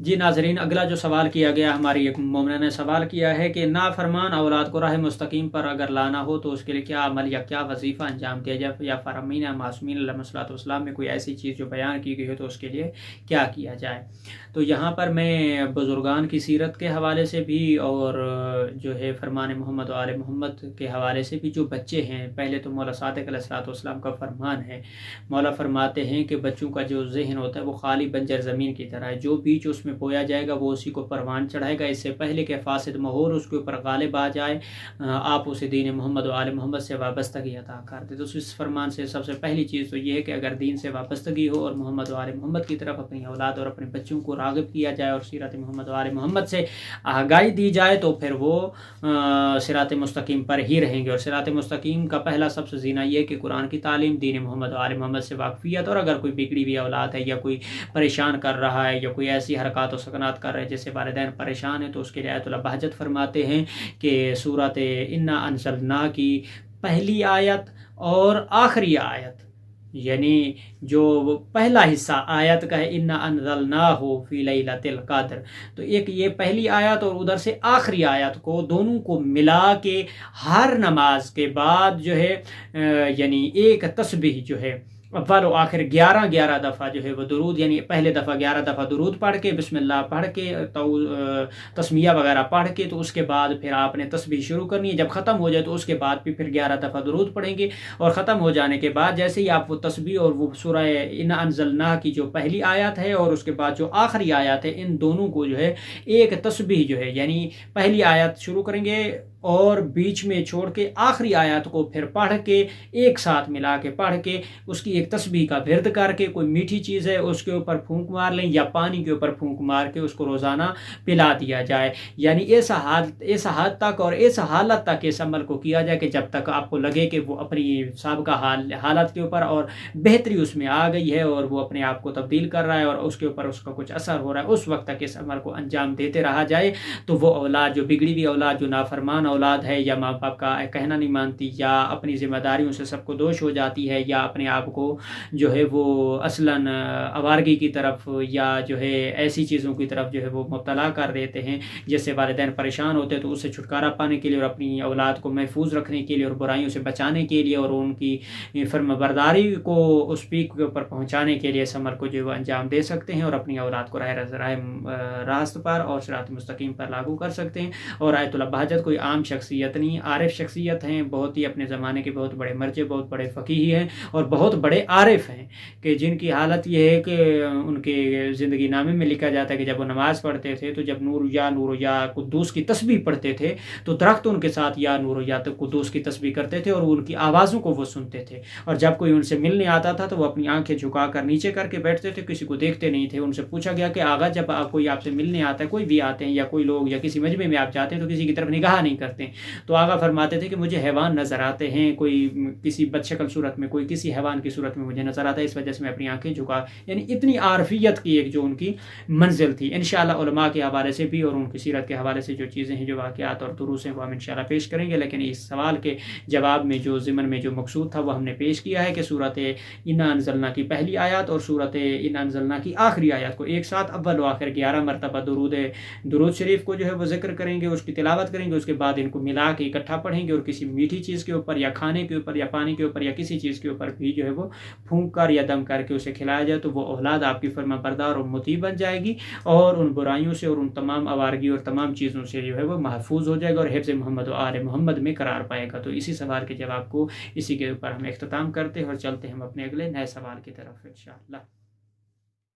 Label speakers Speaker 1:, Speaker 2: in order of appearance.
Speaker 1: جی ناظرین، اگلا جو سوال کیا گیا ہماری ایک مومنہ نے سوال کیا ہے کہ نافرمان اولاد کو راہ مستقیم پر اگر لانا ہو تو اس کے لیے کیا عمل یا کیا وظیفہ انجام دیا جائے، یا فرامین معصومین علیہ الصلوۃ والسلام میں کوئی ایسی چیز جو بیان کی گئی ہو تو اس کے لیے کیا کیا جائے۔ تو یہاں پر میں بزرگان کی سیرت کے حوالے سے بھی اور جو ہے فرمان محمد و آل محمد کے حوالے سے بھی جو بچے ہیں، پہلے تو مولا صادق علیہ الصلوۃ والسلام کا فرمان ہے، مولا فرماتے ہیں کہ بچوں کا جو ذہن ہوتا ہے وہ خالی بنجر زمین کی طرح ہے، جو بیج اس میں بویا جائے گا وہ اسی کو پروان چڑھائے گا، اس سے پہلے کہ فاسد ماحول اس کے اوپر غالب آ جائے آپ اسے دین محمد و آل محمد سے وابستگی عطا کر دے۔ تو اس فرمان سے سب سے پہلی چیز تو یہ ہے کہ اگر دین سے وابستگی ہو اور محمد و آل محمد کی طرف اپنی اولاد اور اپنے بچوں کو راغب کیا جائے اور سیرت محمد و آل محمد سے آگاہی دی جائے تو پھر وہ صراط مستقیم پر ہی رہیں گے۔ اور صراط مستقیم کا پہلا سب سے زینہ یہ کہ قرآن کی تعلیم، دین محمد و آل محمد سے واقفیت، اور اگر کوئی بگڑی ہوئی اولاد ہے یا کوئی پریشان کر رہا ہے یا کوئی ایسی حرکات و سکنات کر رہے ہیں جس سے والدین پریشان ہیں، تو اس کے لیے آیت اللہ بہجت فرماتے ہیں کہ سورۃ انا انزلنا کی پہلی آیت اور آخری آیت، یعنی جو پہلا حصہ آیت کا ہے انا انزلناہ فی لیلۃ القدر، تو ایک یہ پہلی آیت اور ادھر سے آخری آیت کو دونوں کو ملا کے ہر نماز کے بعد جو ہے یعنی ایک تسبیح جو ہے اول و آخر 11 دفعہ جو ہے وہ درود، یعنی پہلے دفعہ 11 دفعہ درود پڑھ کے بسم اللہ پڑھ کے تسمیہ وغیرہ پڑھ کے، تو اس کے بعد پھر آپ نے تسبیح شروع کرنی ہے، جب ختم ہو جائے تو اس کے بعد پھر 11 دفعہ درود پڑھیں گے، اور ختم ہو جانے کے بعد جیسے ہی آپ وہ تسبیح اور وہ سورہ انا انزلنا کی جو پہلی آیت ہے اور اس کے بعد جو آخری آیت ہے، ان دونوں کو جو ہے ایک تسبیح جو ہے، یعنی پہلی آیت شروع کریں گے اور بیچ میں چھوڑ کے آخری آیات کو پھر پڑھ کے ایک ساتھ ملا کے پڑھ کے اس کی ایک تسبیح کا ورد کر کے، کوئی میٹھی چیز ہے اس کے اوپر پھونک مار لیں یا پانی کے اوپر پھونک مار کے اس کو روزانہ پلا دیا جائے، یعنی ایسا حد تک اور ایسا حالت تک اس عمل کو کیا جائے کہ جب تک آپ کو لگے کہ وہ اپنی سابقہ حالت کے اوپر اور بہتری اس میں آ گئی ہے اور وہ اپنے آپ کو تبدیل کر رہا ہے اور اس کے اوپر اس کا کچھ اثر ہو رہا ہے، اس وقت تک اس عمل کو انجام دیتے رہا جائے، تو وہ اولاد جو بگڑی ہوئی اولاد، جو نافرمان اولاد ہے، یا ماں باپ کا کہنا نہیں مانتی، یا اپنی ذمہ داریوں سے سب کو دوش ہو جاتی ہے، یا اپنے آپ کو جو ہے وہ اصلاً آوارگی کی طرف یا جو ہے ایسی چیزوں کی طرف جو ہے وہ مبتلا کر دیتے ہیں جس سے والدین پریشان ہوتے ہیں، تو اس سے چھٹکارا پانے کے لیے اور اپنی اولاد کو محفوظ رکھنے کے لیے اور برائیوں سے بچانے کے لیے اور ان کی فرما برداری کو اس پیک کے اوپر پہنچانے کے لیے اس عمل کو جو وہ انجام دے سکتے ہیں اور اپنی اولاد کو راست پر اور صراط مستقیم پر لاگو کر سکتے ہیں۔ اور آیت اللہ بہجت کوئی عام شخصیت نہیں، عارف شخصیت ہیں، بہت ہی اپنے زمانے کے بہت بڑے مرجع، بہت بڑے فقیہ ہیں اور بہت بڑے عارف ہیں، کہ جن کی حالت یہ ہے کہ ان کے زندگی نامے میں لکھا جاتا ہے کہ جب وہ نماز پڑھتے تھے تو جب نور یا قدوس کی تسبیح پڑھتے تھے تو درخت ان کے ساتھ یا نور یا قدوس کی تسبیح کرتے تھے اور ان کی آوازوں کو وہ سنتے تھے، اور جب کوئی ان سے ملنے آتا تھا تو وہ اپنی آنکھیں جھکا کر نیچے کر کے بیٹھتے تھے، کسی کو دیکھتے نہیں تھے۔ ان سے پوچھا گیا کہ آغا جب کوئی آپ سے ملنے آتا ہے، کوئی بھی آتے ہیں یا کوئی لوگ یا کسی مجمع میں آپ جاتے ہیں تو کسی کی طرف نگاہ نہیں کرتے، تو آغا فرماتے تھے کہ مجھے حیوان نظر آتے ہیں، کوئی کسی بدشکل صورت میں، کوئی کسی حیوان کی صورت میں مجھے نظر آتا ہے، اس وجہ سے میں اپنی آنکھیں جھکا، یعنی اتنی عارفیت کی ایک جو ان کی منزل تھی۔ انشاءاللہ علماء کے حوالے سے بھی اور ان کی سیرت کے حوالے سے جو چیزیں ہیں، جو واقعات اور دروس ہیں، وہ ہم انشاءاللہ پیش کریں گے، لیکن اس سوال کے جواب میں جو ضمن میں جو مقصود تھا وہ ہم نے پیش کیا ہے کہ سورۃ انا انزلنا کی پہلی آیات اور سورۃ انا انزلنا کی آخری آیات کو ایک ساتھ اول و آخر 11 مرتبہ درود شریف کو جو ہے وہ ذکر کریں گے، اس کی تلاوت کریں گے، اس کے بعد ان کو ملا کے اکٹھا پڑھیں گے اور کسی میٹھی چیز کے اوپر یا کھانے کے اوپر یا پانی کے اوپر یا کسی چیز کے اوپر بھی جو ہے وہ پھونک کر یا دم کر کے اسے کھلایا جائے، تو وہ اولاد آپ کی فرما بردار اور مطیع بن جائے گی اور ان برائیوں سے اور ان تمام آوارگی اور تمام چیزوں سے جو ہے وہ محفوظ ہو جائے گا اور حفظ محمد و آل محمد میں قرار پائے گا۔ تو اسی سوال کے جواب کو اسی کے اوپر ہم اختتام کرتے ہیں اور چلتے ہیں ہم اپنے اگلے نئے سوال کی طرف انشاءاللہ۔